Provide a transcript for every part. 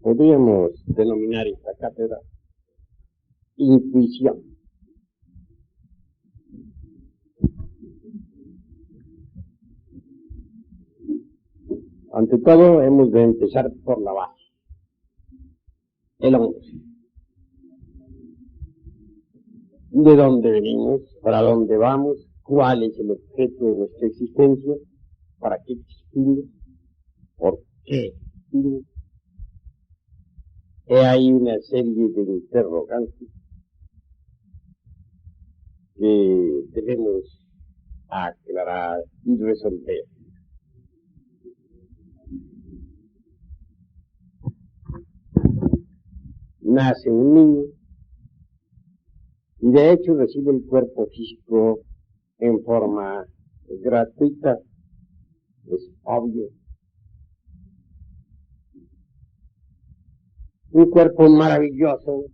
Podríamos denominar esta cátedra intuición. Ante todo, hemos de empezar por la base, el hombre. ¿De dónde venimos? ¿Para dónde vamos? ¿Cuál es el objeto de nuestra existencia? ¿Para qué existimos? ¿Por qué existimos? Hay una serie de interrogantes que debemos aclarar y resolver. Nace un niño y de hecho recibe el cuerpo físico en forma gratuita, es obvio. Un cuerpo maravilloso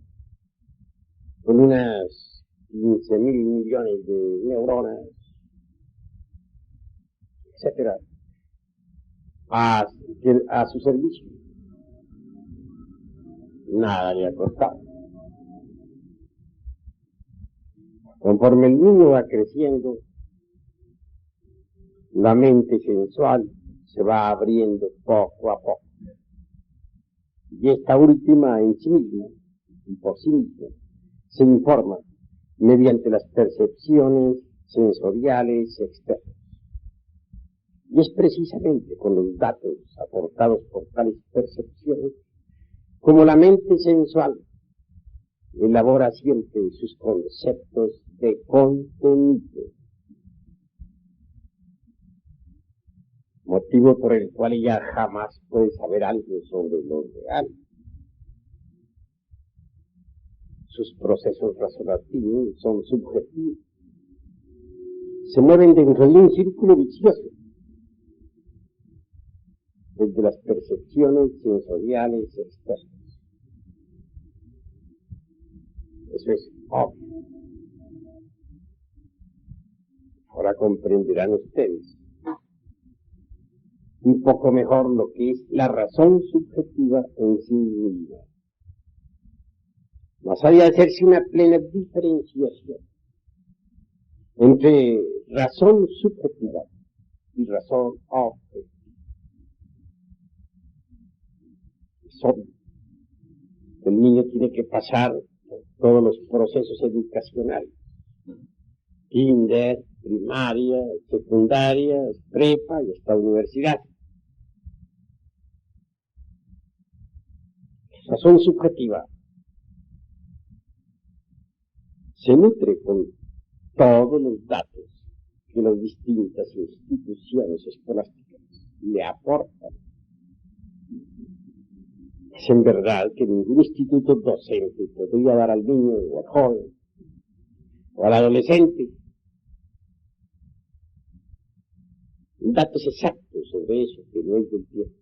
con unas 15.000 millones de neuronas, etcétera, a su servicio. Nada le ha costado. Conforme el niño va creciendo, la mente sensual se va abriendo poco a poco. Y esta última en sí misma, y por sí misma, se informa mediante las percepciones sensoriales externas. Y es precisamente con los datos aportados por tales percepciones como la mente sensual elabora siempre sus conceptos de contenido, motivo por el cual ella jamás puede saber algo sobre lo real. Sus procesos razonativos son subjetivos, se mueven dentro de un círculo vicioso, desde las percepciones sensoriales externas. Eso es obvio. Ahora comprenderán ustedes un poco mejor lo que es la razón subjetiva en sí misma. Más allá de hacerse una plena diferenciación entre razón subjetiva y razón objetiva. Es obvio. El niño tiene que pasar por todos los procesos educacionales. Kinder, primaria, secundaria, prepa y hasta universidad. Razón subjetiva se nutre con todos los datos que las distintas instituciones escolásticas le aportan. Es en verdad que ningún instituto docente podría dar al niño o al joven o al adolescente datos exactos sobre eso que no es del tiempo,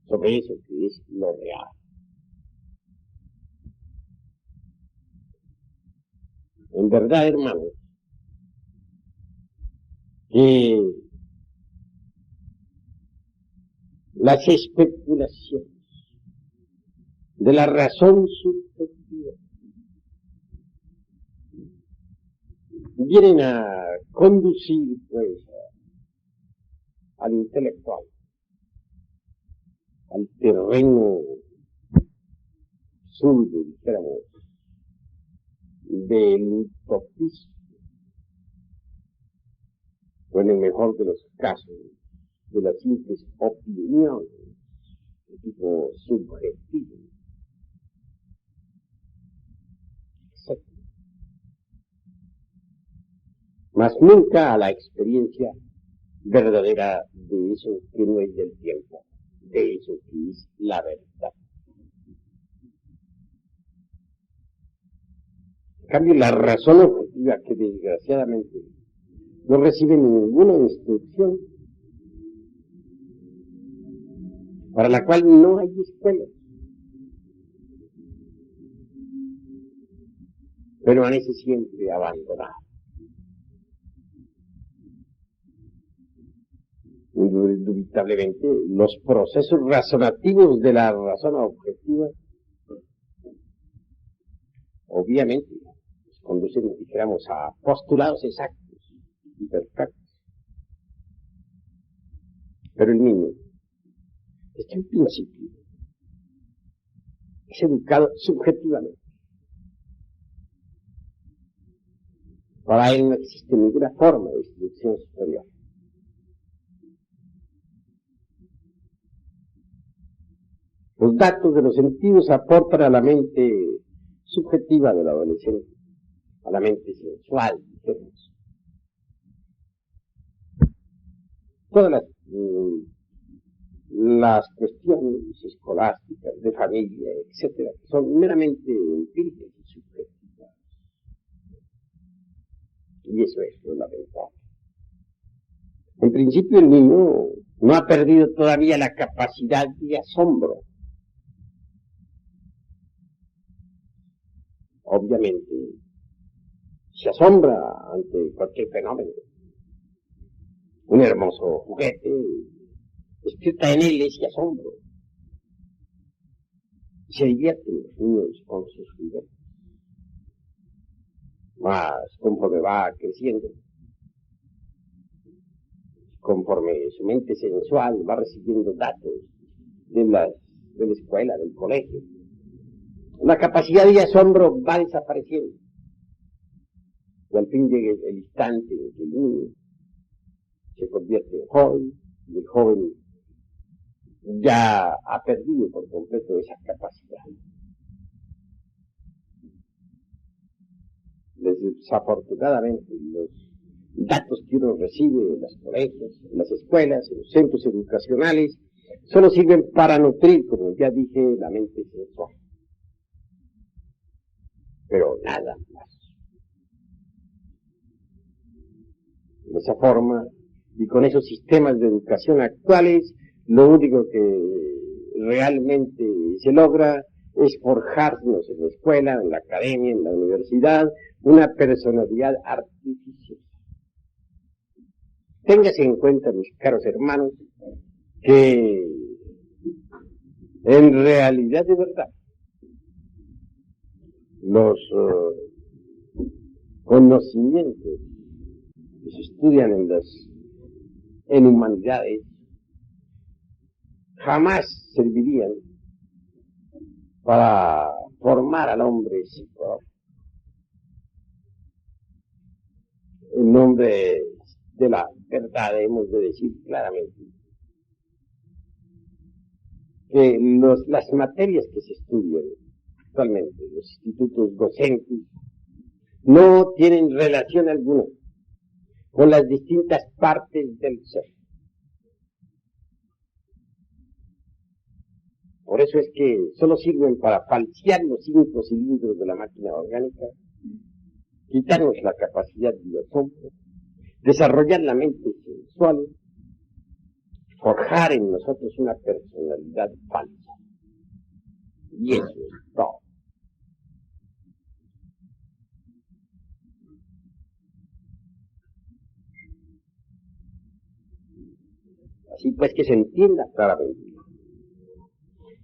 sobre eso que es lo real. En verdad, hermanos, que las especulaciones de la razón subjetiva vienen a conducir, pues, al intelectual, al terreno absurdo, dijéramos, del utopismo, o en el mejor de los casos, de las simples opiniones de tipo subjetivo. Mas nunca a la experiencia verdadera de eso que no es del tiempo, de eso que es la verdad. En cambio, la razón objetiva, que desgraciadamente no recibe ninguna instrucción, para la cual no hay escuelas, permanece siempre abandonada. Indubitablemente, los procesos razonativos de la razón objetiva, obviamente, nos conducen, dijéramos, a postulados exactos y perfectos. Pero el niño, desde un principio, es educado subjetivamente. Para él no existe ninguna forma de instrucción superior. Los datos de los sentidos aportan a la mente subjetiva del adolescente, a la mente sensual, digamos. Todas las cuestiones escolásticas, de familia, etcétera, son meramente empíricas y subjetivas. Y eso es lo lamentable. En principio el niño no ha perdido todavía la capacidad de asombro. Obviamente se asombra ante cualquier fenómeno. Un hermoso juguete despierta en él ese asombro. Se divierten los niños con sus juguetes. Más conforme va creciendo, conforme su mente sensual va recibiendo datos de la escuela, del colegio, la capacidad de asombro va desapareciendo. Y al fin llega el instante en que el niño se convierte en joven, y el joven ya ha perdido por completo esa capacidad. Desafortunadamente, los datos que uno recibe en los colegios, en las escuelas, en los centros educacionales, solo sirven para nutrir, como ya dije, la mente sensual. Pero nada más. De esa forma, y con esos sistemas de educación actuales, lo único que realmente se logra es forjarnos en la escuela, en la academia, en la universidad, una personalidad artificiosa. Téngase en cuenta, mis caros hermanos, que en realidad de verdad, los conocimientos que se estudian en humanidades jamás servirían para formar al hombre psicológico. En nombre de la verdad hemos de decir claramente que las materias que se estudian actualmente, los institutos docentes, no tienen relación alguna con las distintas partes del ser. Por eso es que solo sirven para falsear los 5 cilindros de la máquina orgánica, quitarnos la capacidad de asombro, desarrollar la mente sensual, forjar en nosotros una personalidad falsa. Y eso es todo. Así pues que se entienda claramente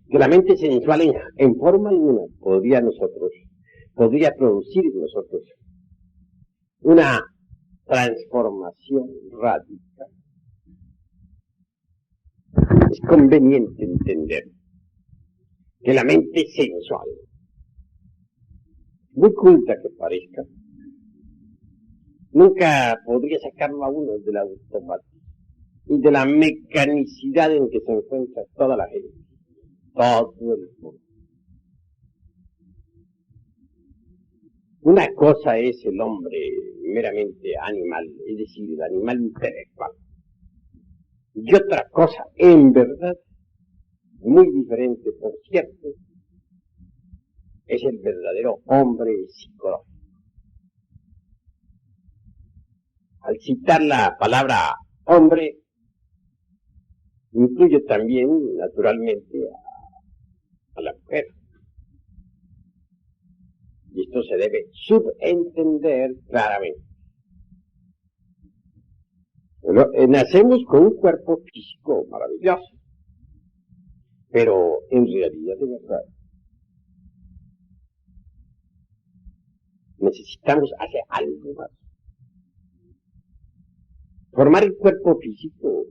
que la mente sensual en forma alguna podría producir en nosotros una transformación radical. Es conveniente entender que la mente sensual, muy culta que parezca, nunca podría sacarlo a uno del automatismo y de la mecanicidad en que se encuentra toda la gente, todo el mundo. Una cosa es el hombre meramente animal, es decir, el animal intelectual. Y otra cosa, en verdad, muy diferente, por cierto, es el verdadero hombre psicológico. Al citar la palabra hombre, incluye también, naturalmente, a la mujer. Y esto se debe subentender claramente. Bueno, nacemos con un cuerpo físico maravilloso, pero en realidad de verdad necesitamos hacer algo más. Formar el cuerpo físico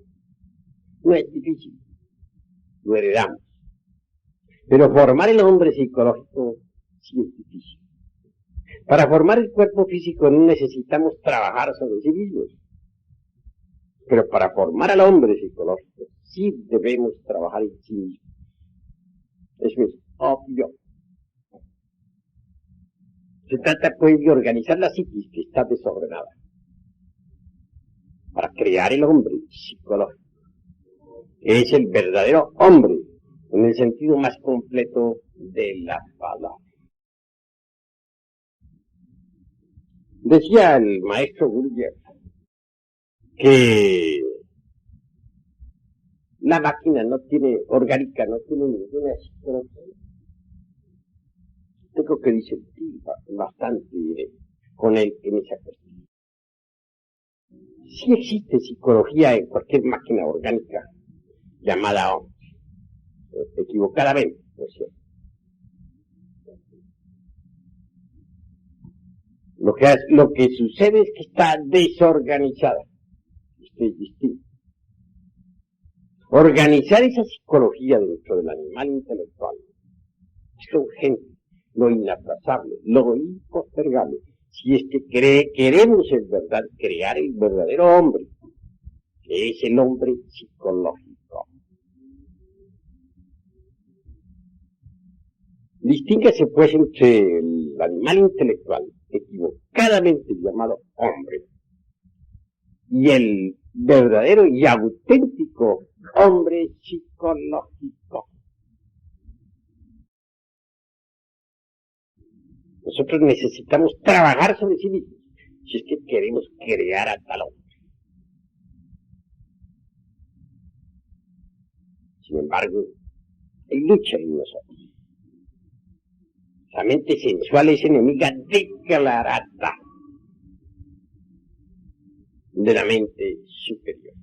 no es difícil, lo heredamos. Pero formar el hombre psicológico sí es difícil. Para formar el cuerpo físico no necesitamos trabajar sobre sí mismos. Pero para formar al hombre psicológico sí debemos trabajar en sí mismos. Eso es obvio. Se trata pues de organizar la psiquis que está desordenada para crear el hombre psicológico. Es el verdadero hombre en el sentido más completo de la palabra. Decía el maestro Gurdjieff que la máquina no tiene orgánica, no tiene ninguna psicología. Tengo que disentir bastante con él en esa cuestión. Sí existe psicología en cualquier máquina orgánica llamada hombre, equivocadamente, por cierto. Lo que sucede es que está desorganizada. Esto es distinto. Organizar esa psicología dentro del animal intelectual es lo urgente, lo inaplazable, lo impostergable. Si es que queremos en verdad crear el verdadero hombre, que es el hombre psicológico. Distínguase pues entre el animal intelectual, equivocadamente llamado hombre, y el verdadero y auténtico hombre psicológico. Nosotros necesitamos trabajar sobre sí mismos, si es que queremos crear a tal hombre. Sin embargo, hay lucha en nosotros. La mente sensual es enemiga declarada de la mente superior.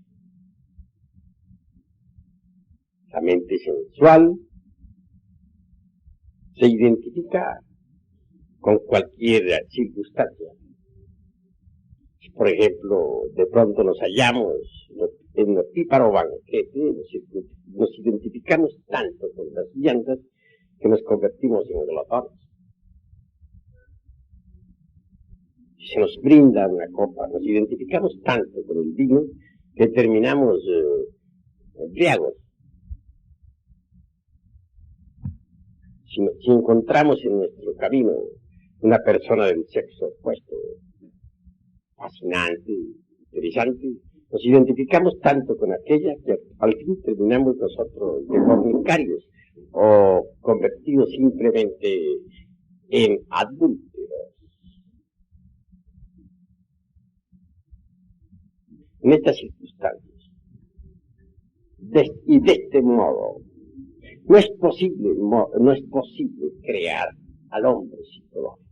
La mente sensual se identifica con cualquier circunstancia. Si, por ejemplo, de pronto nos hallamos en el píparo banquete, nos identificamos tanto con las llantas que nos convertimos en glotones. Si se nos brinda una copa, nos identificamos tanto con el vino que terminamos embriagos. Si encontramos en nuestro camino una persona del sexo opuesto, fascinante, interesante, nos identificamos tanto con aquella que al fin terminamos nosotros de fornicarios o convertidos simplemente en adúlteros. En estas circunstancias, y de este modo, no es posible crear al hombre psicológico.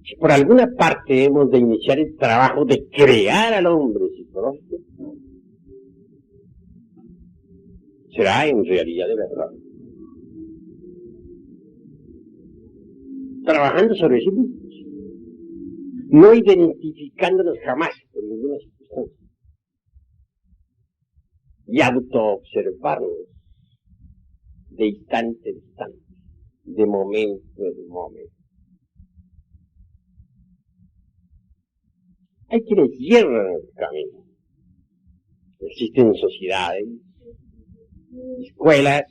Si por alguna parte hemos de iniciar el trabajo de crear al hombre psicológico, será en realidad de verdad trabajando sobre sí mismos, no identificándonos jamás con ninguna circunstancia y autoobservarnos de instante en instante, de momento en momento. Hay quienes hierran el camino. Existen sociedades, escuelas,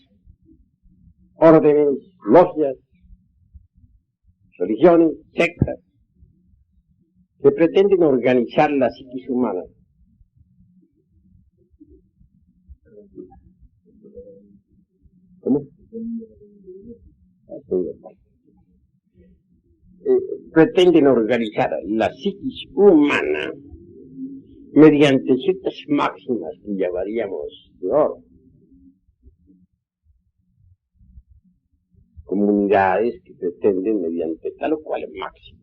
órdenes, logias, religiones, sectas, que pretenden organizar la psiquis humana. ¿Cómo? Pretenden organizar la psiquis humana mediante ciertas máximas que llamaríamos de oro. Comunidades que pretenden mediante tal o cual máxima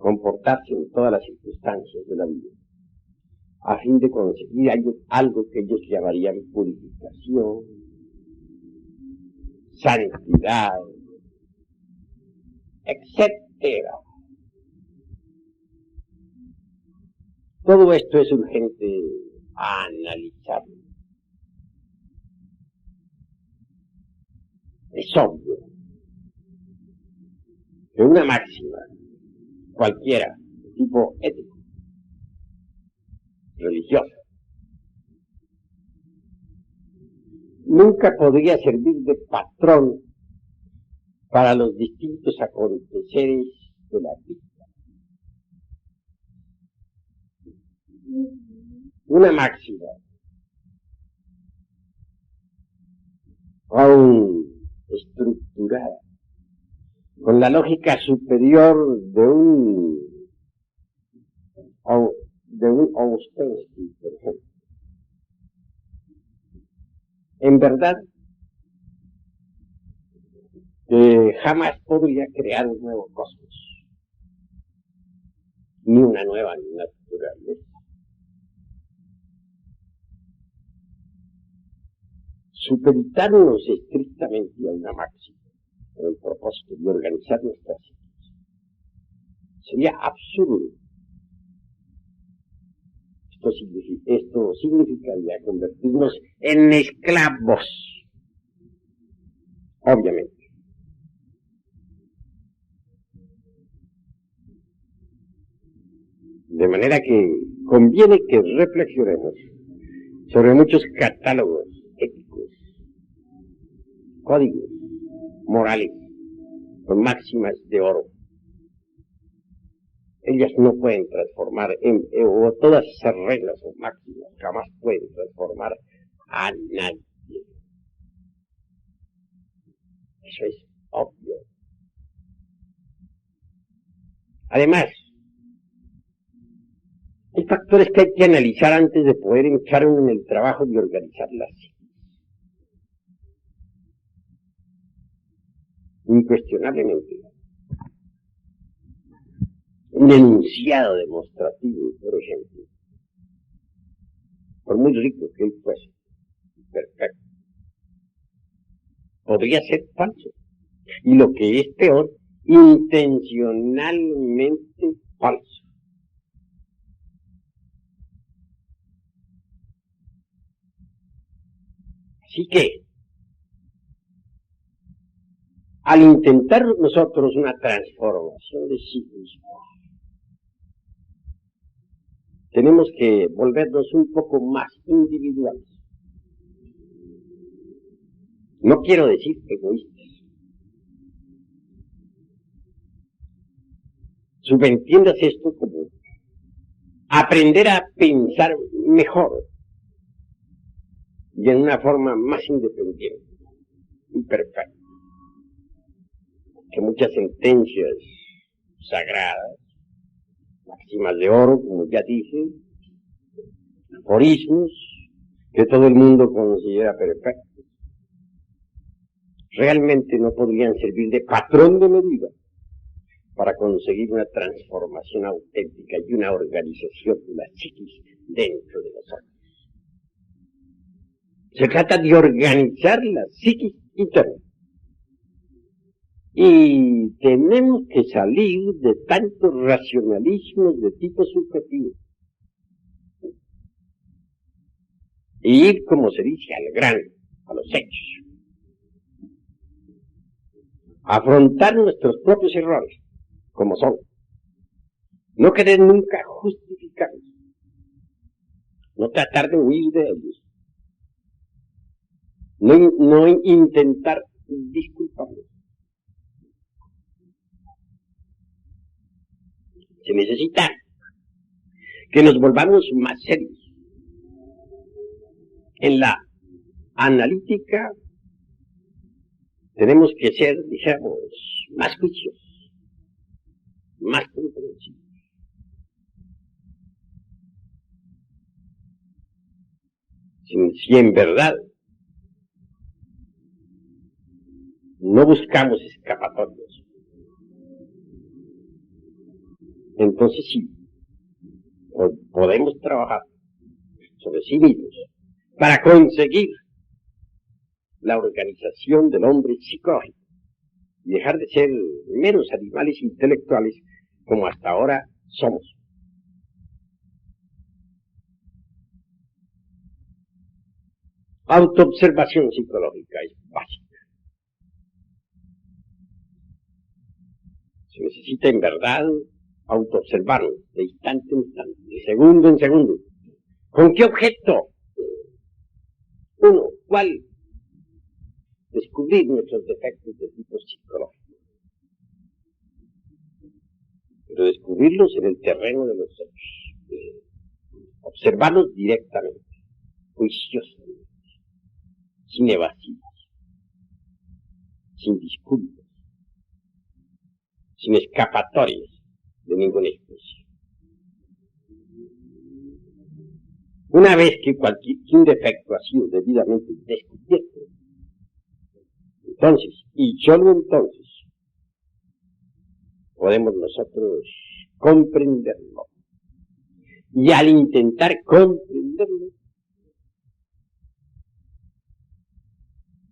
comportarse en todas las circunstancias de la vida, a fin de conseguir algo que ellos llamarían purificación, santidad, etcétera. Todo esto es urgente analizarlo. Es obvio que una máxima, cualquiera, de tipo ético, religiosa, nunca podría servir de patrón para los distintos aconteceres de la vida. Una máxima, aún estructurada, con la lógica superior de un Ouspensky, por ejemplo. En verdad, que jamás podría crear un nuevo cosmos, ni una nueva naturaleza. Supeditarnos estrictamente a una máxima, con el propósito de organizar nuestras vidas, sería absurdo. Esto significaría convertirnos en esclavos, obviamente. De manera que conviene que reflexionemos sobre muchos catálogos éticos, códigos morales, con máximas de oro. Ellas no pueden transformar, o todas esas reglas o máximas jamás pueden transformar a nadie. Eso es obvio. Además, hay factores que hay que analizar antes de poder entrar en el trabajo de organizarlas. Incuestionablemente. Un enunciado demostrativo, por ejemplo, por muy rico que él fuese, perfecto, podría ser falso. Y lo que es peor, intencionalmente falso. Así que, al intentar nosotros una transformación de sí mismos, tenemos que volvernos un poco más individuales. No quiero decir egoístas. Subentiéndase esto como aprender a pensar mejor y en una forma más independiente y perfecta. Que muchas sentencias sagradas, máximas de oro, como ya dije, aforismos, que todo el mundo considera perfectos, realmente no podrían servir de patrón de medida para conseguir una transformación auténtica y una organización de la psiquis dentro de nosotros. Se trata de organizar la psiquis interna. Y tenemos que salir de tantos racionalismos de tipo subjetivo. Y ir, como se dice, al grano, a los hechos. Afrontar nuestros propios errores, como son. No querer nunca justificarlos. No tratar de huir de ellos. No intentar disculparlos. Se necesita que nos volvamos más serios en la analítica. Tenemos que ser, digamos, más juiciosos, más comprensivos. Si en verdad no buscamos escapatorias, entonces sí, podemos trabajar sobre sí mismos para conseguir la organización del hombre psicológico y dejar de ser meros animales intelectuales como hasta ahora somos. Autoobservación psicológica es básica. Se necesita en verdad autoobservarlo de instante en instante, de segundo en segundo. ¿Con qué objeto? Uno, ¿cuál? Descubrir nuestros defectos de tipo psicológico. Pero descubrirlos en el terreno de los hechos. Observarlos directamente, juiciosamente, sin evasivos, sin disculpas, sin escapatorias de ninguna especie. Una vez que un defecto ha sido debidamente descubierto, entonces, y solo entonces, podemos nosotros comprenderlo. Y al intentar comprenderlo,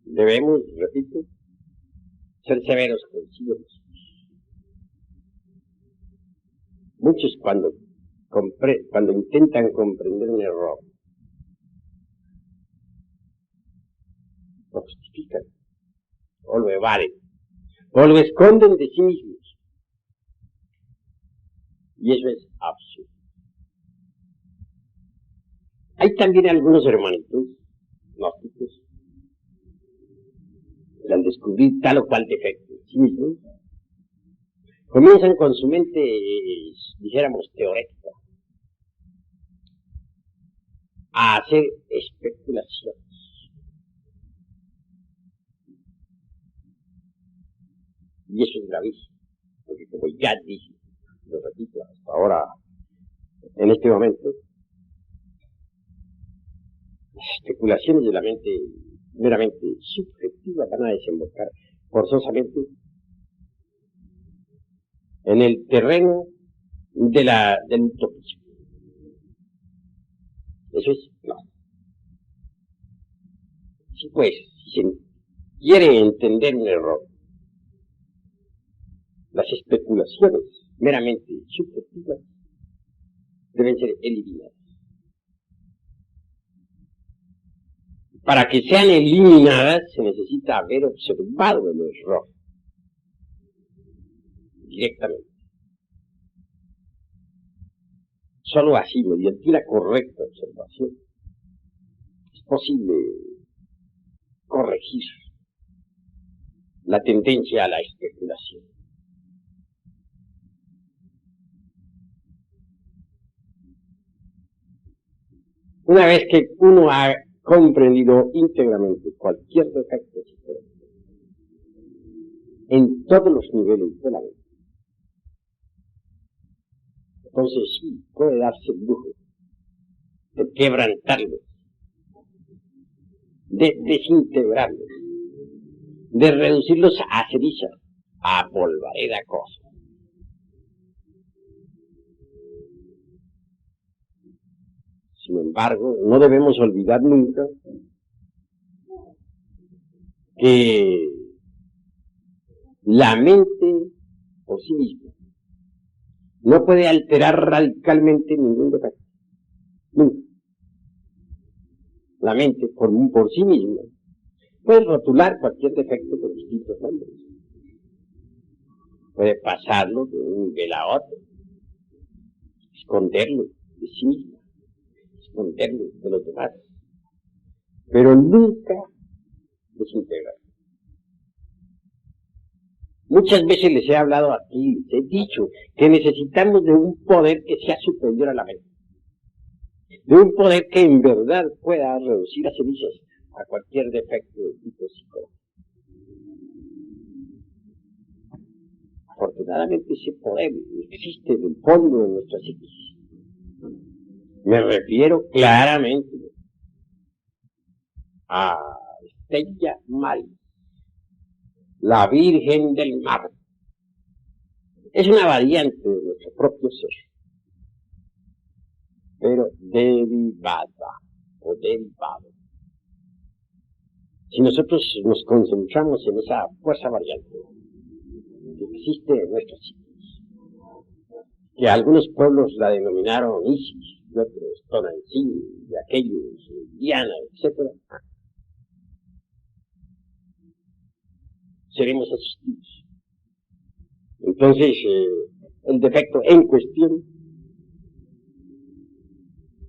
debemos, repito, ser severos consigo mismos. Muchos cuando intentan comprender un error, lo justifican, o lo evaden, o lo esconden de sí mismos. Y eso es absurdo. Hay también algunos hermanitos gnósticos que al descubrir tal o cual defecto en sí mismos, comienzan con su mente, dijéramos, teorética, a hacer especulaciones. Y eso es gravísimo, porque como ya dije, lo repito hasta ahora, en este momento, las especulaciones de la mente meramente subjetiva van a desembocar forzosamente en el terreno del utopismo. Eso es claro. Sí, pues, si se quiere entender un error, las especulaciones meramente subjetivas deben ser eliminadas. Para que sean eliminadas se necesita haber observado el error directamente. Solo así, mediante una correcta observación, es posible corregir la tendencia a la especulación. Una vez que uno ha comprendido íntegramente cualquier defecto psicológico en todos los niveles de la mente, entonces sí puede darse el lujo de quebrantarlos, de desintegrarlos, de reducirlos a ceniza, a polvareda cosa. Sin embargo, no debemos olvidar nunca que la mente por sí misma no puede alterar radicalmente ningún defecto. Nunca. La mente por sí misma puede rotular cualquier defecto con distintos nombres. Puede pasarlo de un nivel a otro, esconderlo de sí misma, esconderlo de los demás, pero nunca desintegrarlo. Muchas veces les he hablado aquí, les he dicho que necesitamos de un poder que sea superior a la mente, de un poder que en verdad pueda reducir a cenizas a cualquier defecto de tipo psicológico. Afortunadamente ese poder existe en el fondo de nuestra psiquis. Me refiero claramente a Stella Maris, la Virgen del Mar, Es una variante de nuestro propio ser, pero derivada o derivado. Si nosotros nos concentramos en esa fuerza variante que existe en nuestros sitios, que algunos pueblos la denominaron Isis, y otros Tonantzin, y aquellos Diana, etc., seremos asistidos. Entonces, el defecto en cuestión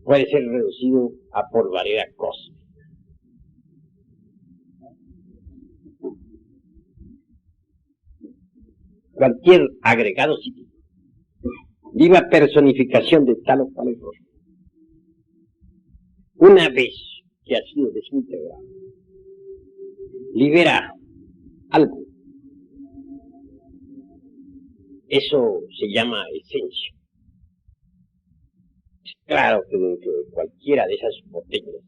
puede ser reducido a por barrera cósmica. Cualquier agregado psíquico, viva personificación de tal o cual error, una vez que ha sido desintegrado, libera algo. Eso se llama esencia. Es claro que dentro de cualquiera de esas botellas,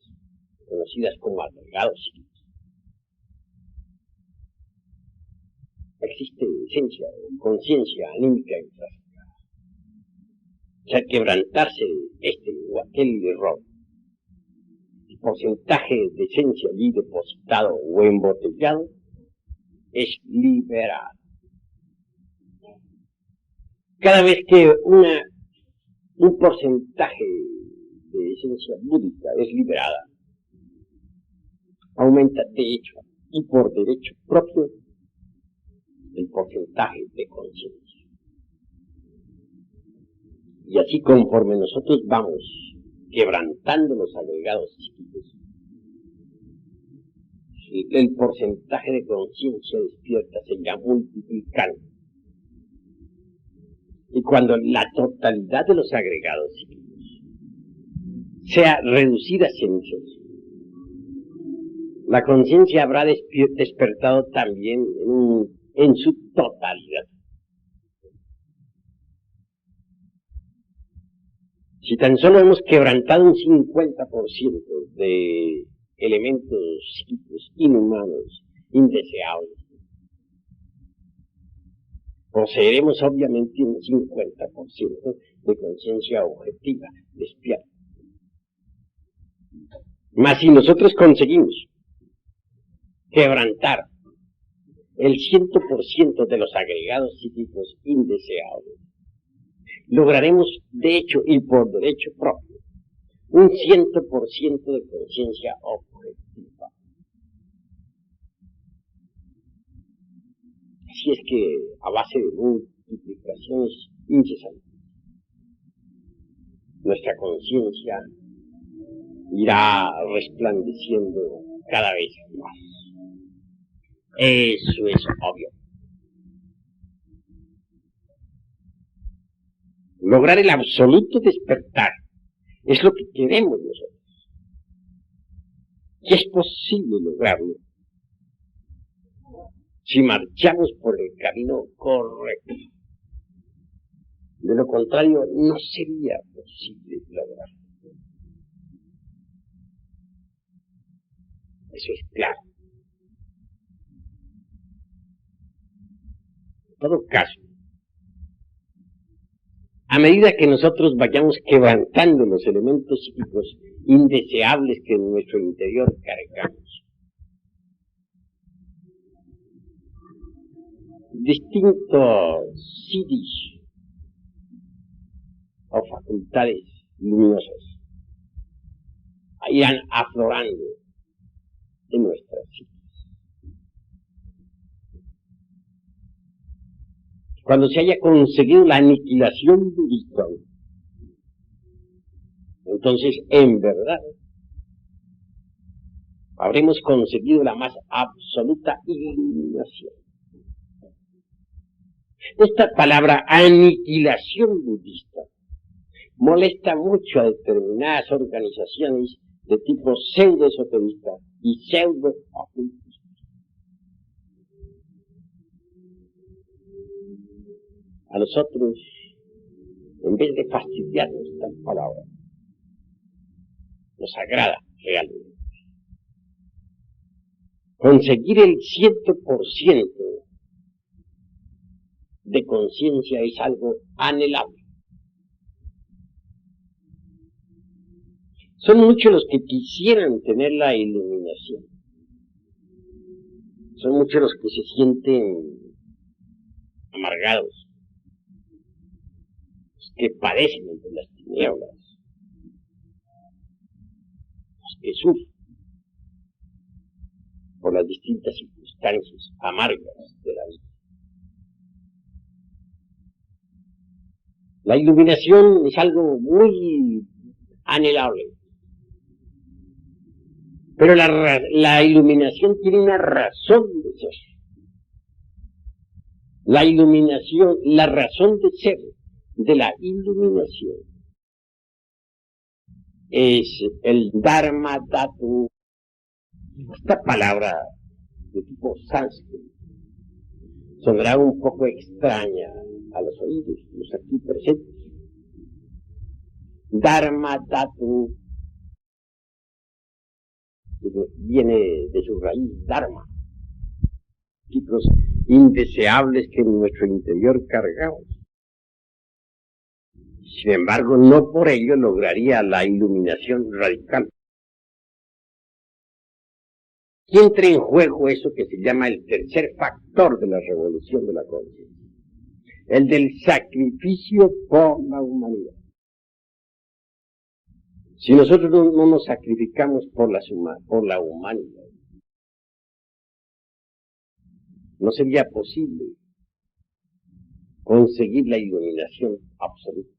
conocidas como agregados psíquicos, existe esencia o conciencia anímica infrascada. O sea, quebrantarse este o aquel error, el porcentaje de esencia allí depositado o embotellado, es liberado. Cada vez que un porcentaje de esencia búdica es liberada, aumenta de hecho y por derecho propio el porcentaje de conciencia. Y así conforme nosotros vamos quebrantando los agregados psíquicos, el porcentaje de conciencia despierta se irá multiplicando. Y cuando la totalidad de los agregados psíquicos sea reducida a cenizas, la conciencia habrá despertado también en su totalidad. Si tan solo hemos quebrantado un 50% de elementos psíquicos inhumanos, indeseables, poseeremos obviamente un 50% de conciencia objetiva, despierta. Mas si nosotros conseguimos quebrantar el 100% de los agregados psíquicos indeseables, lograremos de hecho y por derecho propio un 100% de conciencia objetiva. Así es que a base de multiplicaciones incesantes, nuestra conciencia irá resplandeciendo cada vez más. Eso es obvio. Lograr el absoluto despertar es lo que queremos nosotros. Y es posible lograrlo si marchamos por el camino correcto. De lo contrario, no sería posible lograrlo. Eso es claro. En todo caso, a medida que nosotros vayamos quebrantando los elementos psíquicos indeseables que en nuestro interior cargamos, distintos siddhis o facultades luminosas irán aflorando en nuestras psiquis. Cuando se haya conseguido la aniquilación budista, entonces en verdad habremos conseguido la más absoluta iluminación. Esta palabra aniquilación budista molesta mucho a determinadas organizaciones de tipo pseudo-esoterista y pseudo-ocultista. A nosotros, en vez de fastidiarnos tal palabra, nos agrada realmente conseguir el 100% de conciencia es algo anhelable. Son muchos los que quisieran tener la iluminación. Son muchos los que se sienten amargados, los que padecen entre las tinieblas, los que sufren por las distintas circunstancias amargas de la vida. La iluminación es algo muy anhelable. Pero la iluminación tiene una razón de ser. La iluminación, la razón de ser de la iluminación es el Dharma Dhatu. Esta palabra de tipo sánscrito sonará un poco extraña a los oídos, los aquí presentes. Dharma Dhatu viene de su raíz Dharma, ciclos indeseables que en nuestro interior cargamos. Sin embargo, no por ello lograría la iluminación radical. Y entra en juego eso que se llama el tercer factor de la revolución de la conciencia, el del sacrificio por la humanidad. Si nosotros no nos sacrificamos por la humanidad, no sería posible conseguir la iluminación absoluta.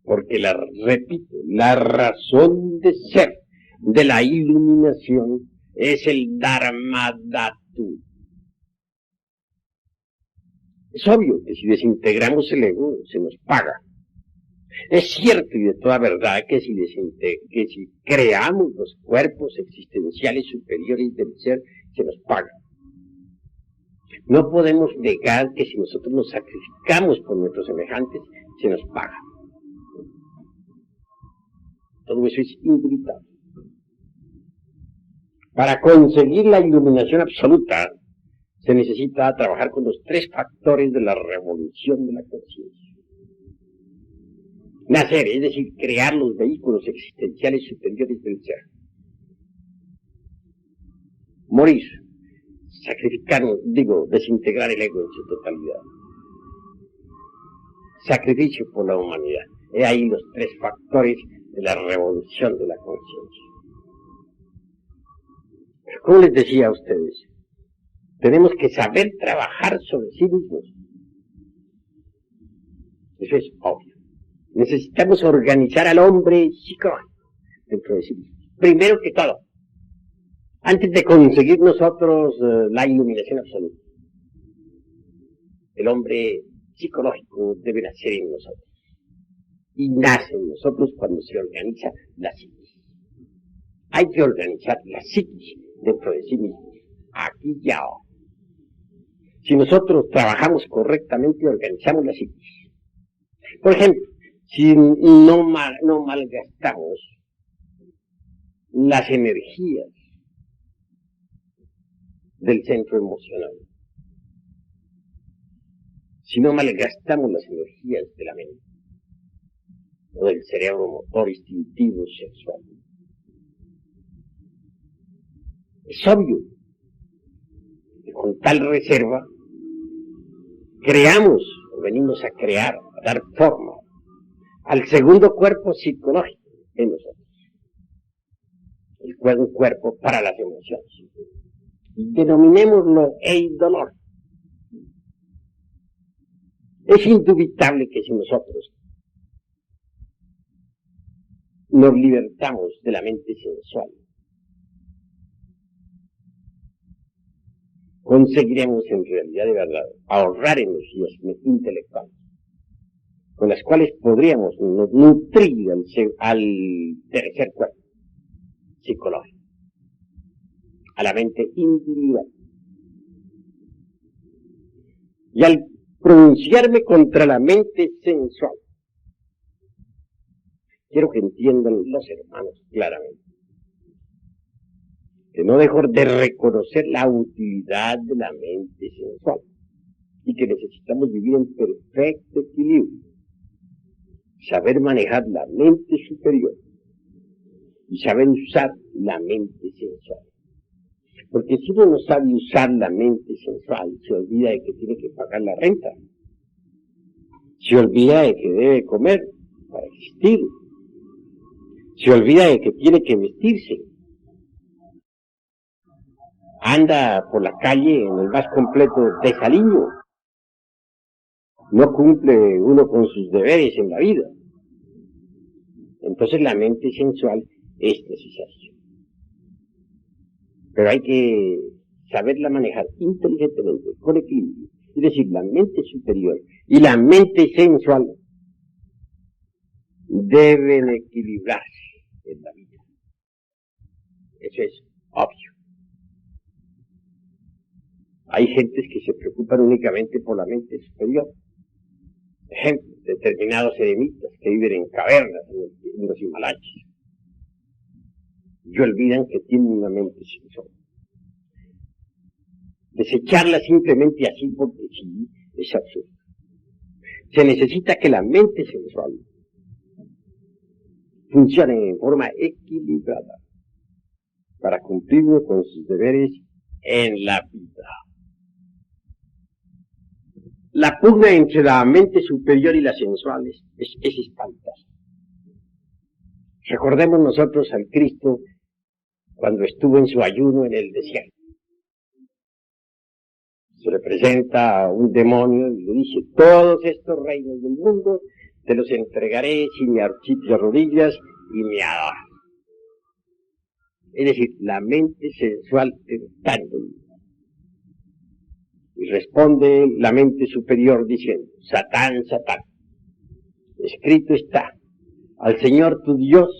Porque, repito, la razón de ser de la iluminación es el Dharma Dhatu. Es obvio que si desintegramos el ego, se nos paga. Es cierto y de toda verdad que si creamos los cuerpos existenciales superiores del ser, se nos paga. No podemos negar que si nosotros nos sacrificamos por nuestros semejantes, se nos paga. Todo eso es indubitable. Para conseguir la iluminación absoluta, se necesita trabajar con los tres factores de la revolución de la conciencia. Nacer, es decir, crear los vehículos existenciales superiores del ser. Morir, desintegrar el ego en su totalidad. Sacrificio por la humanidad. He ahí los tres factores de la revolución de la conciencia. Como les decía a ustedes, tenemos que saber trabajar sobre sí mismos. Eso es obvio. Necesitamos organizar al hombre psicológico dentro de sí mismo. Primero que todo, antes de conseguir nosotros la iluminación absoluta. El hombre psicológico debe nacer en nosotros. Y nace en nosotros cuando se organiza la psiquis. Hay que organizar la psiquis dentro de sí mismo, aquí y ahora. Si nosotros trabajamos correctamente, organizamos la psiquis. Por ejemplo, si no malgastamos las energías del centro emocional, si no malgastamos las energías de la mente, o del cerebro motor, instintivo, sexual, es obvio que con tal reserva creamos, o venimos a crear, a dar forma al segundo cuerpo psicológico en nosotros. Un cuerpo para las emociones. Denominémoslo el dolor. Es indubitable que si nosotros nos libertamos de la mente sensual, conseguiremos en realidad de verdad ahorrar energías intelectuales, con las cuales podríamos nutrir al tercer cuerpo psicológico, a la mente individual. Y al pronunciarme contra la mente sensual, quiero que entiendan los hermanos claramente que no dejo de reconocer la utilidad de la mente sensual. y que necesitamos vivir en perfecto equilibrio. Saber manejar la mente superior y saber usar la mente sensual. Porque si uno no sabe usar la mente sensual, se olvida de que tiene que pagar la renta. Se olvida de que debe comer para existir. Se olvida de que tiene que vestirse. Anda por la calle en el más completo desaliño. No cumple uno con sus deberes en la vida. Entonces la mente sensual es necesaria. Pero hay que saberla manejar inteligentemente, con equilibrio. Es decir, la mente superior y la mente sensual deben equilibrarse en la vida. Eso es obvio. Hay gentes que se preocupan únicamente por la mente superior. Ejemplo, determinados eremitas que viven en cavernas en los Himalayas. Y olvidan que tienen una mente sensual. Desecharla simplemente así porque sí es absurdo. Se necesita que la mente sensual funcione en forma equilibrada para cumplir con sus deberes en la vida. La pugna entre la mente superior y la sensual es espantosa. Recordemos nosotros al Cristo cuando estuvo en su ayuno en el desierto. Se le presenta a un demonio y le dice: todos estos reinos del mundo te los entregaré si me arrodillas y me adoras. Es decir, la mente sensual tentando. Y responde la mente superior diciendo: Satán, Satán, escrito está, al Señor tu Dios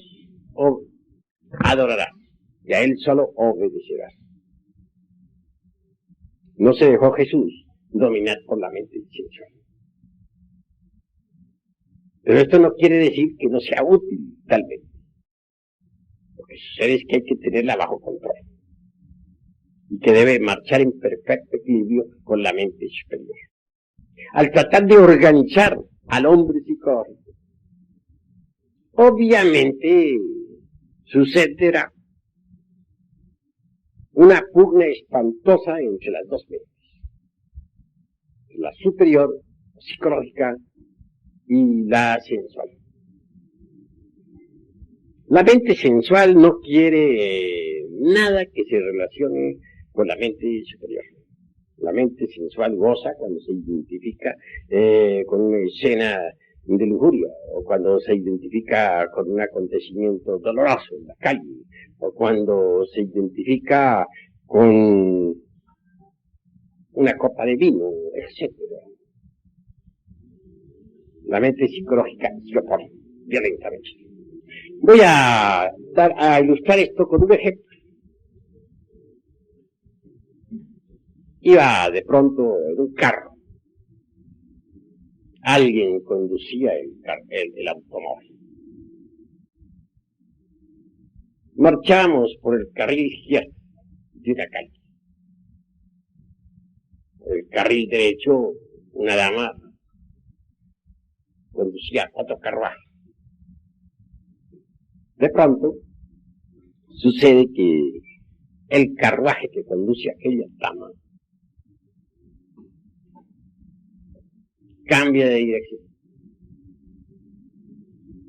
adorarás, y a Él solo obedecerás. No se dejó Jesús dominar por la mente sensual. Pero esto no quiere decir que no sea útil, tal vez. Lo que sucede es que hay que tenerla bajo control. Y que debe marchar en perfecto equilibrio con la mente superior. Al tratar de organizar al hombre psicológico, obviamente sucederá una pugna espantosa entre las dos mentes. La superior, psicológica, y la sensual. La mente sensual no quiere nada que se relacione con la mente superior. La mente sensual goza cuando se identifica con una escena de lujuria, o cuando se identifica con un acontecimiento doloroso en la calle, o cuando se identifica con una copa de vino, etc. La mente psicológica se opone violentamente. Voy a ilustrar esto con un ejemplo. Iba de pronto en un carro. Alguien conducía el automóvil. Marchamos por el carril izquierdo de una calle. Por el carril derecho, una dama conducía otro carruaje. De pronto, sucede que el carruaje que conduce a aquella dama cambia de dirección.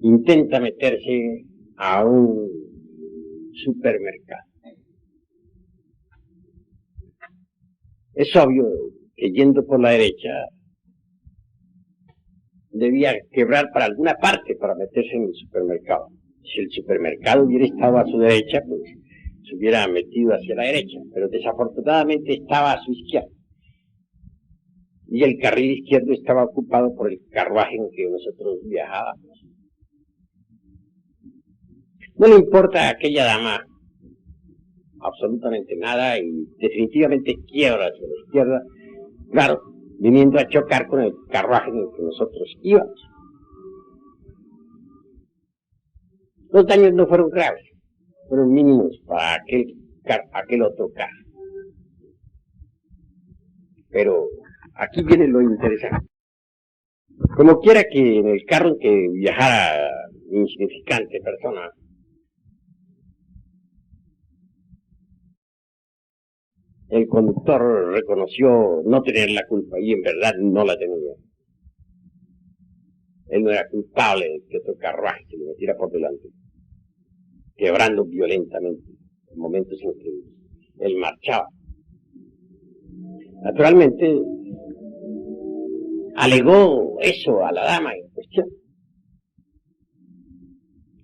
Intenta meterse a un supermercado. Es obvio que yendo por la derecha debía quebrar para alguna parte para meterse en el supermercado. Si el supermercado hubiera estado a su derecha, pues se hubiera metido hacia la derecha, pero desafortunadamente estaba a su izquierda. Y el carril izquierdo estaba ocupado por el carruaje en que nosotros viajábamos. No le importa a aquella dama absolutamente nada y definitivamente quiebra hacia la izquierda, claro, viniendo a chocar con el carruaje en el que nosotros íbamos. Los daños no fueron graves, fueron mínimos para aquel otro carro. Pero aquí viene lo interesante. Como quiera que en el carro en que viajara insignificante persona, el conductor reconoció no tener la culpa y en verdad no la tenía. Él no era culpable de que otro carruaje se le metiera por delante, quebrando violentamente en momentos en que él marchaba. Naturalmente, alegó eso a la dama en cuestión.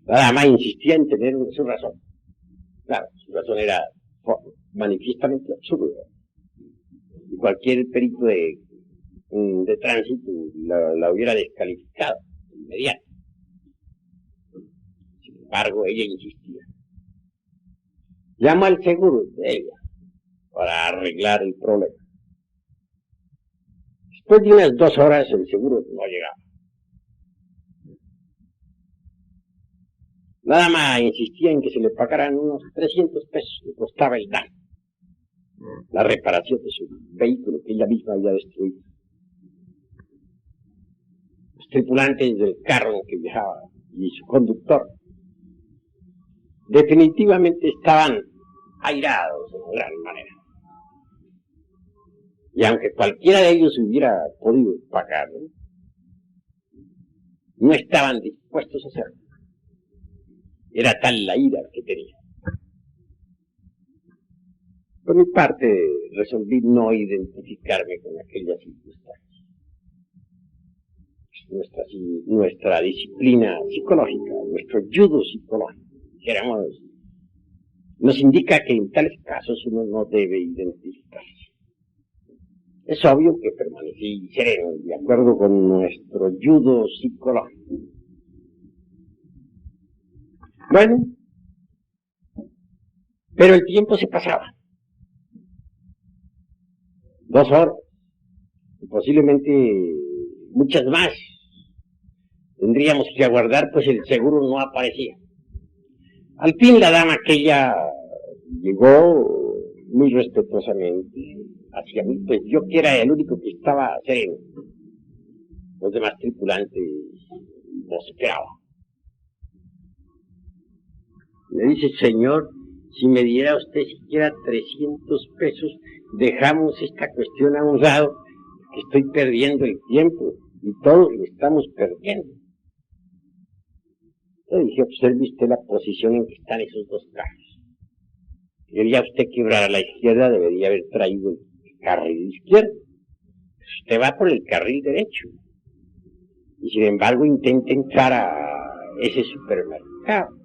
La dama insistía en tener su razón. Claro, su razón era manifiestamente absurda. Y cualquier perito de tránsito la hubiera descalificado inmediato. Sin embargo, ella insistía. Llamó al seguro de ella para arreglar el problema. Después de unas 2 horas el seguro no llegaba. La dama insistía en que se le pagaran unos 300 pesos que costaba el daño, la reparación de su vehículo que ella misma había destruido. Los tripulantes del carro en que viajaba y su conductor definitivamente estaban airados de gran manera. Y aunque cualquiera de ellos hubiera podido pagarlo, no estaban dispuestos a hacerlo. Era tal la ira que tenía. Por mi parte, resolví no identificarme con aquella circunstancia. Nuestra disciplina psicológica, nuestro judo psicológico, dijéramos, nos indica que en tales casos uno no debe identificarse. Es obvio que permanecí sereno, de acuerdo con nuestro judo psicológico. Bueno, pero el tiempo se pasaba. 2 horas, y posiblemente muchas más. Tendríamos que aguardar, pues el seguro no aparecía. Al fin la dama aquella llegó muy respetuosamente hacia mí, pues yo que era el único que estaba sereno. Los demás tripulantes mosqueaban. Me dice, señor, si me diera usted siquiera 300 pesos, dejamos esta cuestión a un lado, que estoy perdiendo el tiempo y todos lo estamos perdiendo. Le dije, observe usted la posición en que están esos 2 carros. Si quería usted quebrar a la izquierda, debería haber traído el carril izquierdo. Usted va por el carril derecho. Y sin embargo intenta entrar a ese supermercado.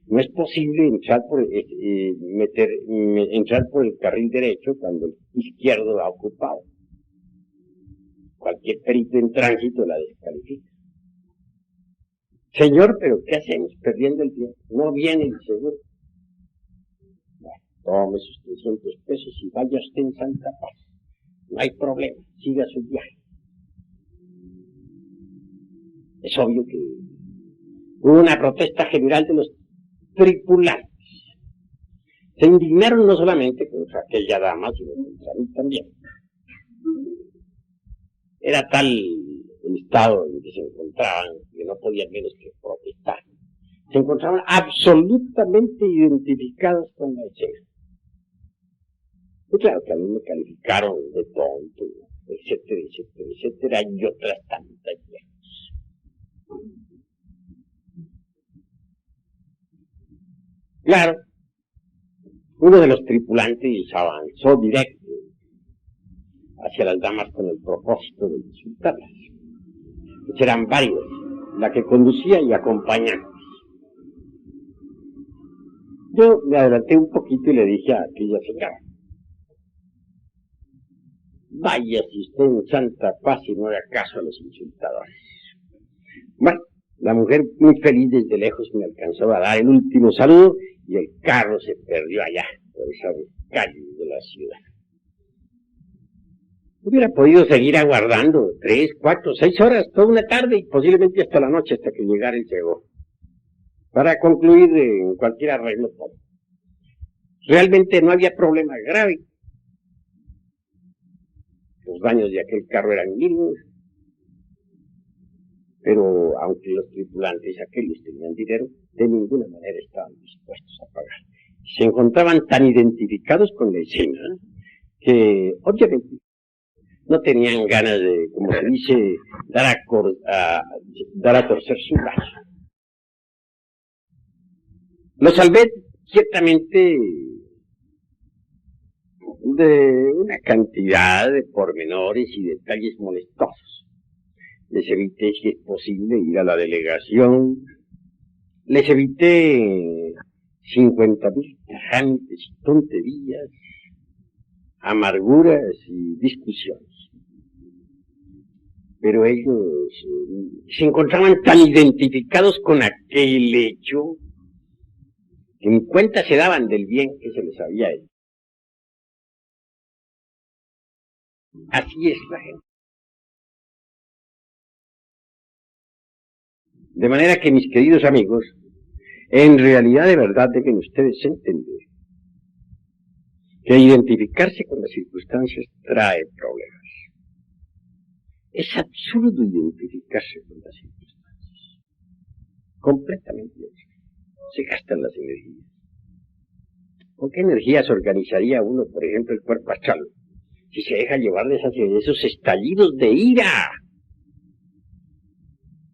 No es posible entrar entrar por el carril derecho cuando el izquierdo lo ha ocupado. Cualquier perito en tránsito la descalifica. Señor, pero ¿qué hacemos perdiendo el tiempo? No viene el seguro. Bueno, tome sus 300 pesos y vaya usted en Santa Paz. No hay problema, siga su viaje. Es obvio que hubo una protesta general de los tripulantes. Se indignaron no solamente contra aquella dama, sino contra mí también. Era tal el estado en que se encontraban que no podían menos que protestar. Se encontraban absolutamente identificados con la escena. Y claro que a mí me calificaron de tonto, etcétera, etcétera, etcétera, y otras tantas cosas. Claro, uno de los tripulantes avanzó directo hacia las damas con el propósito de insultarlas. Pues eran varias, la que conducía y acompañantes. Yo me adelanté un poquito y le dije a aquella señora, vaya si usted en Santa Paz y no haga caso a los insultadores. Bueno, la mujer muy feliz desde lejos me alcanzó a dar el último saludo y el carro se perdió allá, por esas calles de la ciudad. Hubiera podido seguir aguardando 3, 4, 6 horas, toda una tarde y posiblemente hasta la noche, hasta que llegara el seguro, para concluir en cualquier arreglo todo. Realmente no había problema grave. Los Los daños de aquel carro eran mínimos, pero aunque los tripulantes aquellos tenían dinero, de ninguna manera estaban dispuestos a pagar. Se encontraban tan identificados con la escena que, obviamente, no tenían ganas de, como se dice, dar a torcer su brazo. Lo salvé ciertamente de una cantidad de pormenores y detalles molestosos. Les evité, si es posible, ir a la delegación. Les evité 50,000 trámites y tonterías, amarguras y discusiones. Pero ellos se encontraban tan identificados con aquel hecho que en cuenta se daban del bien que se les había hecho. Así es la gente. De manera que, mis queridos amigos, en realidad de verdad deben ustedes entender que identificarse con las circunstancias trae problemas. Es absurdo identificarse con las circunstancias. Completamente absurdo. Se gastan las energías. ¿Con qué energías organizaría uno, por ejemplo, el cuerpo astral, si se deja llevarles hacia esos estallidos de ira,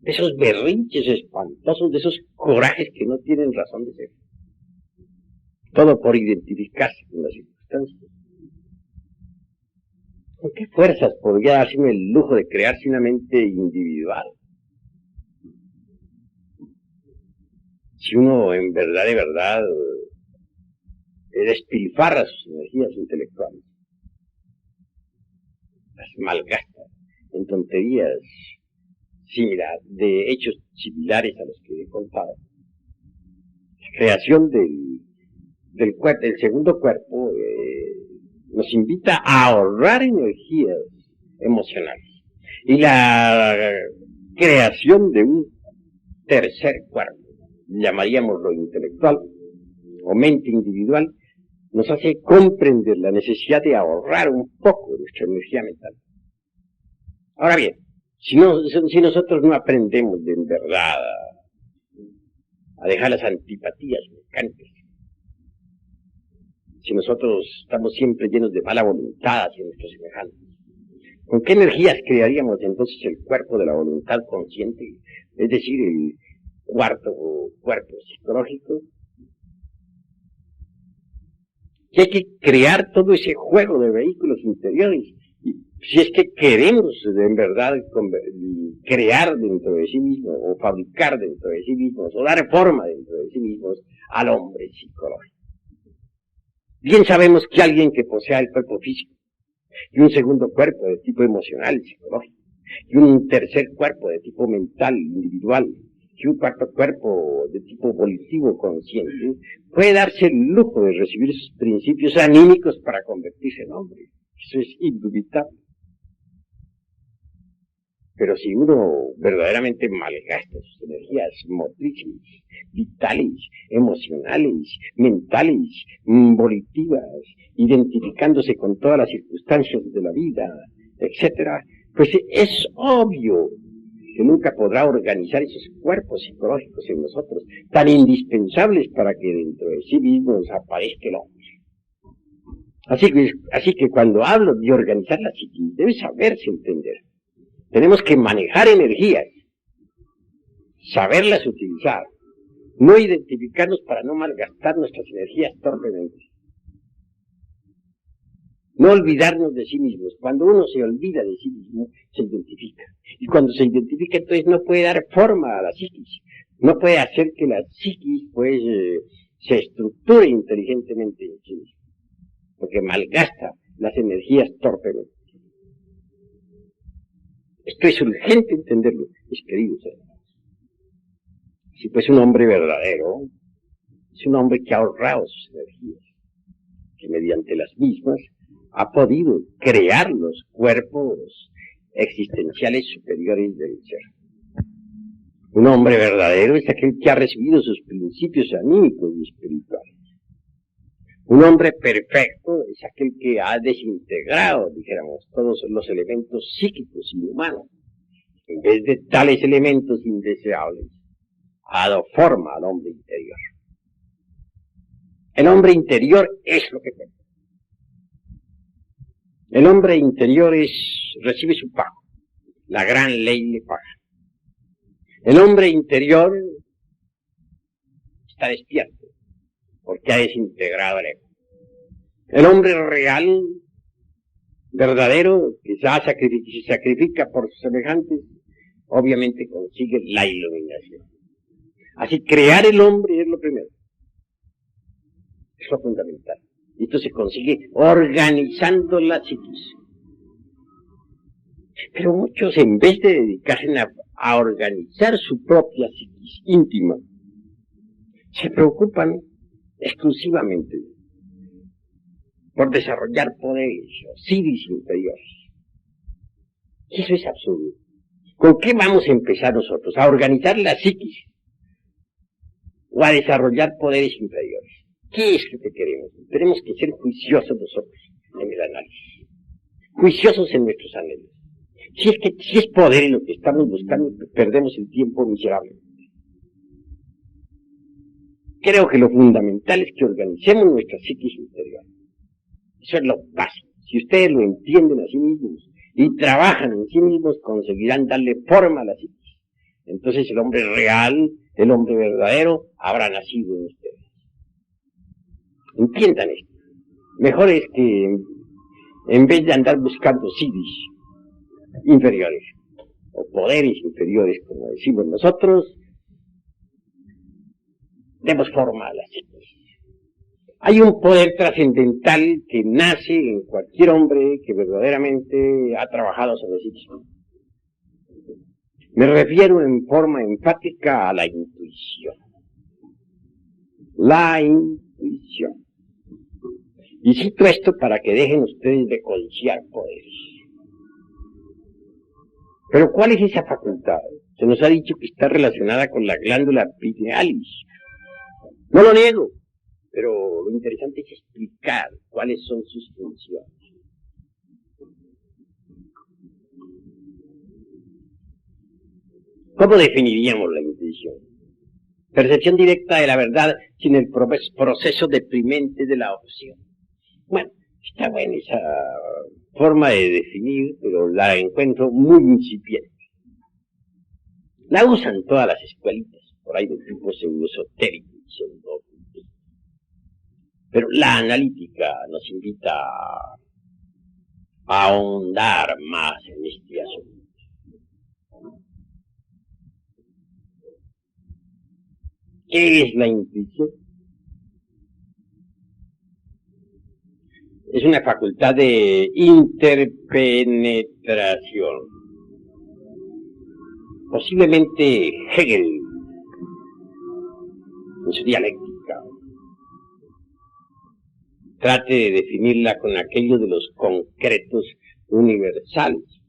de esos berrinches espantosos, de esos corajes que no tienen razón de ser? Todo por identificarse con las circunstancias. ¿Con qué fuerzas podría darse el lujo de crearse una mente individual? Si uno en verdad, de verdad, despilfarra sus energías intelectuales, las malgasta en tonterías de hechos similares a los que he contado. La creación del segundo cuerpo nos invita a ahorrar energías emocionales. Y la creación de un tercer cuerpo, llamaríamos lo intelectual o mente individual, nos hace comprender la necesidad de ahorrar un poco de nuestra energía mental. Ahora bien, si nosotros no aprendemos de en verdad a dejar las antipatías mecánicas, si nosotros estamos siempre llenos de mala voluntad hacia nuestros semejantes, ¿con qué energías crearíamos entonces el cuerpo de la voluntad consciente? Es decir, el cuarto cuerpo psicológico. Y hay que crear todo ese juego de vehículos interiores. Y si es que queremos en verdad crear dentro de sí mismos, o fabricar dentro de sí mismos, o dar forma dentro de sí mismos al hombre psicológico. Bien sabemos que alguien que posea el cuerpo físico, y un segundo cuerpo de tipo emocional, psicológico, y un tercer cuerpo de tipo mental, individual, y un cuarto cuerpo de tipo volitivo, consciente, puede darse el lujo de recibir sus principios anímicos para convertirse en hombre. Eso es indubitable. Pero si uno verdaderamente malgasta sus energías motrices, vitales, emocionales, mentales, volitivas, identificándose con todas las circunstancias de la vida, etc., pues es obvio que nunca podrá organizar esos cuerpos psicológicos en nosotros, tan indispensables para que dentro de sí mismos aparezca el hombre. Así que cuando hablo de organizar la psiquis, debe saberse entender. Tenemos que manejar energías, saberlas utilizar, no identificarnos para no malgastar nuestras energías torpemente. No olvidarnos de sí mismos. Cuando uno se olvida de sí mismo, se identifica. Y cuando se identifica, entonces no puede dar forma a la psiquis. No puede hacer que la psiquis, pues, se estructure inteligentemente en sí mismo. Porque malgasta las energías torpemente. Esto es urgente entenderlo, mis queridos hermanos. Si pues un hombre verdadero, es un hombre que ha ahorrado sus energías, que mediante las mismas ha podido crear los cuerpos existenciales superiores del ser. Un hombre verdadero es aquel que ha recibido sus principios anímicos y espirituales. Un hombre perfecto es aquel que ha desintegrado, dijéramos, todos los elementos psíquicos y humanos. En vez de tales elementos indeseables, ha dado forma al hombre interior. El hombre interior es lo que cuenta. El hombre interior recibe su pago. La gran ley le paga. El hombre interior está despierto, porque ha desintegrado el ego. El hombre real, verdadero, que se sacrifica por sus semejantes, obviamente consigue la iluminación. Así, crear el hombre es lo primero. Es lo fundamental. Y esto se consigue organizando la psiquis. Pero muchos, en vez de dedicarse a organizar su propia psiquis íntima, se preocupan exclusivamente por desarrollar poderes o psiquis inferiores. Y eso es absurdo. ¿Con qué vamos a empezar nosotros? ¿A organizar la psiquis o a desarrollar poderes inferiores? ¿Qué es lo que queremos? Tenemos que ser juiciosos nosotros en el análisis, juiciosos en nuestros anhelos. Si es poder en lo que estamos buscando, perdemos el tiempo miserablemente. Creo que lo fundamental es que organicemos nuestra psiquis interior. Eso es lo básico. Si ustedes lo entienden a sí mismos y trabajan en sí mismos, conseguirán darle forma a la psiquis. Entonces el hombre real, el hombre verdadero, habrá nacido en ustedes. Entiendan esto. Mejor es que, en vez de andar buscando psiquis inferiores, o poderes inferiores, como decimos nosotros, demos forma a la psiquis. Hay un poder trascendental que nace en cualquier hombre que verdaderamente ha trabajado sobre sí mismo. Me refiero en forma enfática a la intuición. La intuición. Y cito esto para que dejen ustedes de codiciar poderes. Pero ¿cuál es esa facultad? Se nos ha dicho que está relacionada con la glándula pinealis. No lo niego, pero lo interesante es explicar cuáles son sus funciones. ¿Cómo definiríamos la intuición? Percepción directa de la verdad sin el proceso deprimente de la opción. Bueno, está buena esa forma de definir, pero la encuentro muy incipiente. La usan todas las escuelitas, por ahí de tipo pseudo-esotérico y pseudo-ocultista. Pero la analítica nos invita a ahondar más en este asunto. ¿Qué es la intuición? Es una facultad de interpenetración. Posiblemente Hegel, en su dialéctica, trate de definirla con aquello de los concretos universales.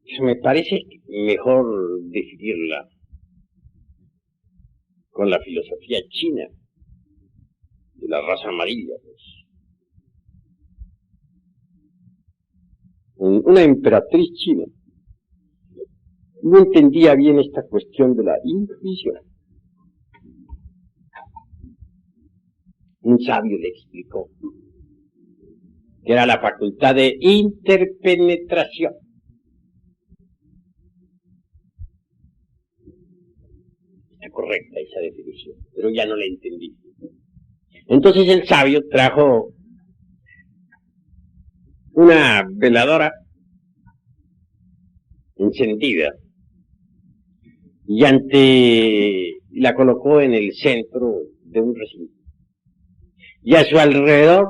Eso me parece mejor definirla con la filosofía china de la raza amarilla, pues. Una emperatriz china no entendía bien esta cuestión de la intuición. Un sabio le explicó que era la facultad de interpenetración. Está correcta esa definición, pero ya no la entendí. Entonces el sabio trajo una veladora encendida y la colocó en el centro de un recinto. Y a su alrededor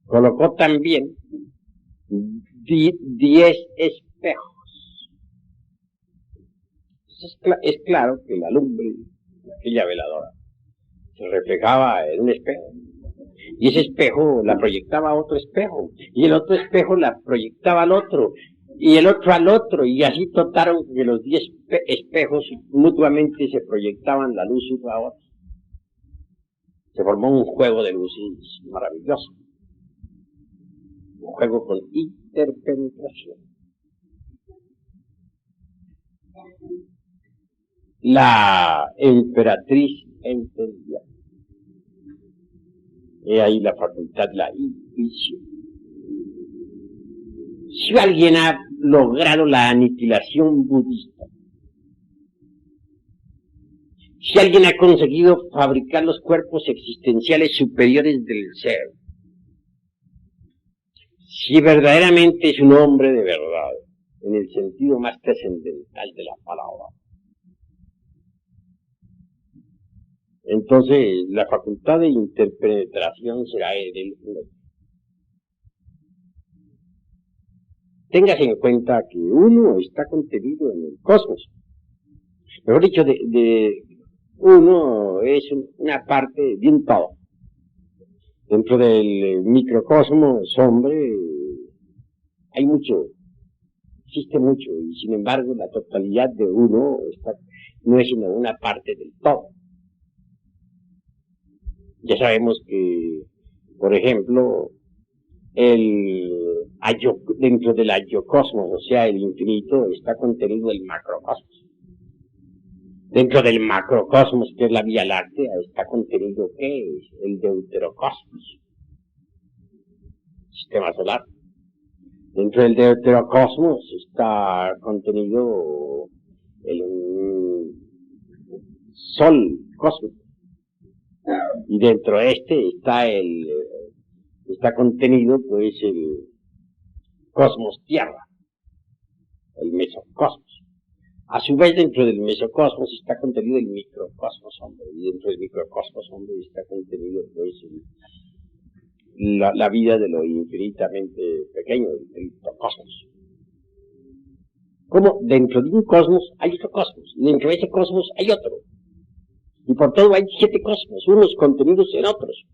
colocó también 10 espejos. Es claro que la lumbre de aquella veladora se reflejaba en un espejo. Y ese espejo la proyectaba a otro espejo. Y el otro espejo la proyectaba al otro. y el otro al otro, y así trataron que los 10 espejos mutuamente se proyectaban la luz uno a otro. Se formó un juego de luces maravilloso, un juego con interpenetración. La emperatriz entendía. He ahí la facultad, la intuición. Si alguien ha logrado la aniquilación budista, si alguien ha conseguido fabricar los cuerpos existenciales superiores del ser, si verdaderamente es un hombre de verdad, en el sentido más trascendental de la palabra, entonces la facultad de interpenetración será en él. Téngase en cuenta que uno está contenido en el cosmos. Mejor dicho, uno es una parte de un todo. Dentro del microcosmos, hombre, hay mucho, existe mucho, y sin embargo la totalidad de uno no es sino una parte del todo. Ya sabemos que, por ejemplo, dentro del ayocosmos, o sea, el infinito, está contenido el macrocosmos. Dentro del macrocosmos, que es la Vía Láctea, está contenido, ¿qué es? El deuterocosmos, sistema solar. Dentro del deuterocosmos está contenido el sol cósmico. Y dentro de este está contenido, pues, el cosmos tierra, el mesocosmos. A su vez, dentro del mesocosmos está contenido el microcosmos hombre, y dentro del microcosmos hombre está contenido, pues, la vida de lo infinitamente pequeño, el criptocosmos. Como dentro de un cosmos hay otro cosmos, y dentro de ese cosmos hay otro. Y por todo hay 7 cosmos, unos contenidos en otros.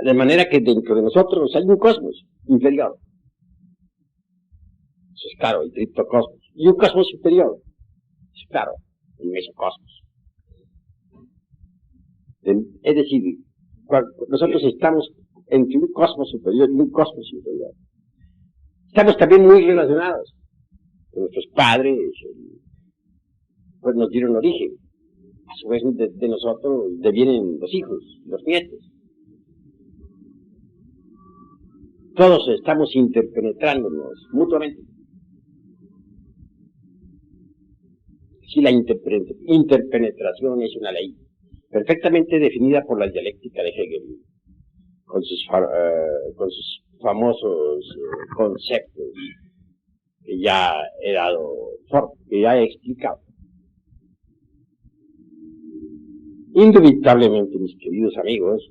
De manera que dentro de nosotros hay un cosmos inferior. Eso es claro, el criptocosmos. Y un cosmos superior. Es claro, el mesocosmos. Es decir, nosotros estamos entre un cosmos superior y un cosmos inferior. Estamos también muy relacionados. Nuestros padres pues nos dieron origen. A su vez de nosotros devienen los hijos, los nietos. Todos estamos interpenetrándonos mutuamente. Si la interpenetración es una ley perfectamente definida por la dialéctica de Hegel, con sus famosos conceptos que ya que ya he explicado. Indubitablemente, mis queridos amigos,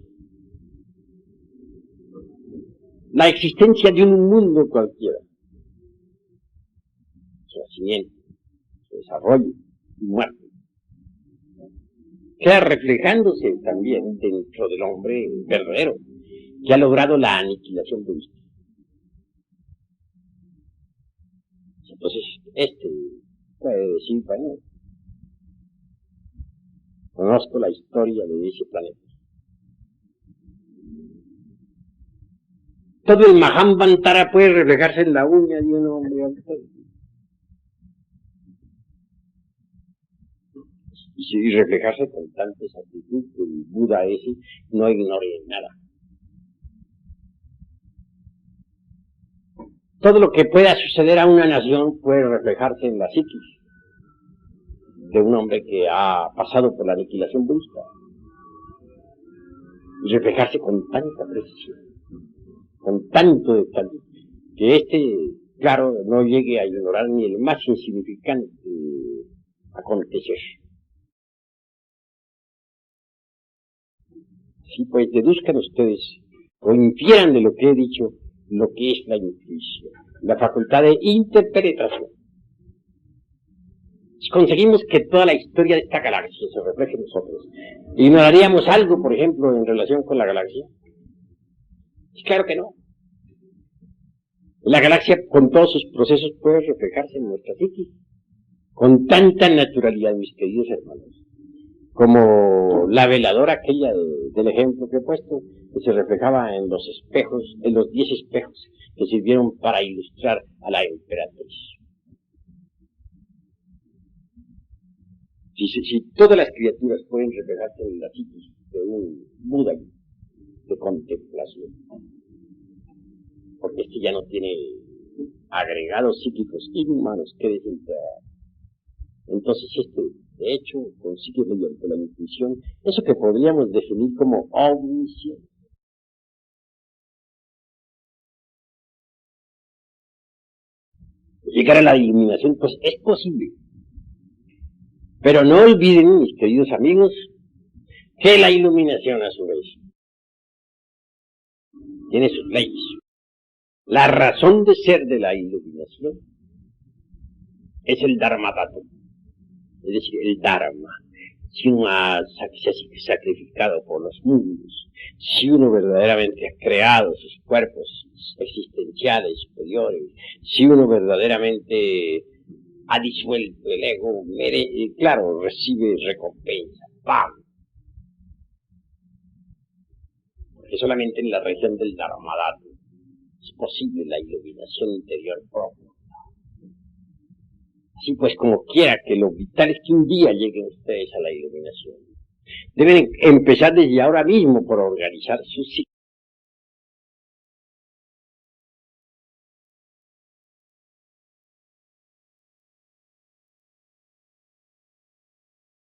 la existencia de un mundo cualquiera, su nacimiento, su desarrollo y muerte, queda reflejándose también dentro del hombre verdadero, que ha logrado la aniquilación budista. Entonces, puede decir, bueno, conozco la historia de ese planeta. Todo el Mahamvantara puede reflejarse en la uña de un hombre auténtico. Y reflejarse con tanta exactitud que el Buda ese no ignore nada. Todo lo que pueda suceder a una nación puede reflejarse en la psiquis de un hombre que ha pasado por la aniquilación budista. Y reflejarse con tanta precisión, con tanto detalle, que claro, no llegue a ignorar ni el más insignificante acontecer. Sí, pues deduzcan ustedes, o infieran de lo que he dicho, lo que es la intuición, la facultad de interpenetración. Si conseguimos que toda la historia de esta galaxia se refleje en nosotros, ¿ignoraríamos algo, por ejemplo, en relación con la galaxia? Claro que no. La galaxia, con todos sus procesos, puede reflejarse en nuestra psiquis, con tanta naturalidad, mis queridos hermanos, como la veladora aquella del ejemplo que he puesto, que se reflejaba en los espejos, en los 10 espejos que sirvieron para ilustrar a la emperatriz. Si todas las criaturas pueden reflejarse en la psiquis de un Buda de contemplación, porque este ya no tiene agregados psíquicos inhumanos que desintegrar. Entonces de hecho, consigue mediante la intuición eso que podríamos definir como omisión. Llegar a la iluminación, pues es posible. Pero no olviden, mis queridos amigos, que la iluminación a su vez tiene sus leyes. La razón de ser de la iluminación es el Dharmatattva, es decir, el Dharma. Si uno se ha sacrificado por los mundos, si uno verdaderamente ha creado sus cuerpos existenciales superiores, si uno verdaderamente ha disuelto el ego, claro, recibe recompensa, ¡pam! Porque solamente en la región del Dharmatattva es posible la iluminación interior propia. Así pues, como quiera que lo vital es que un día lleguen ustedes a la iluminación. Deben empezar desde ahora mismo por organizar sus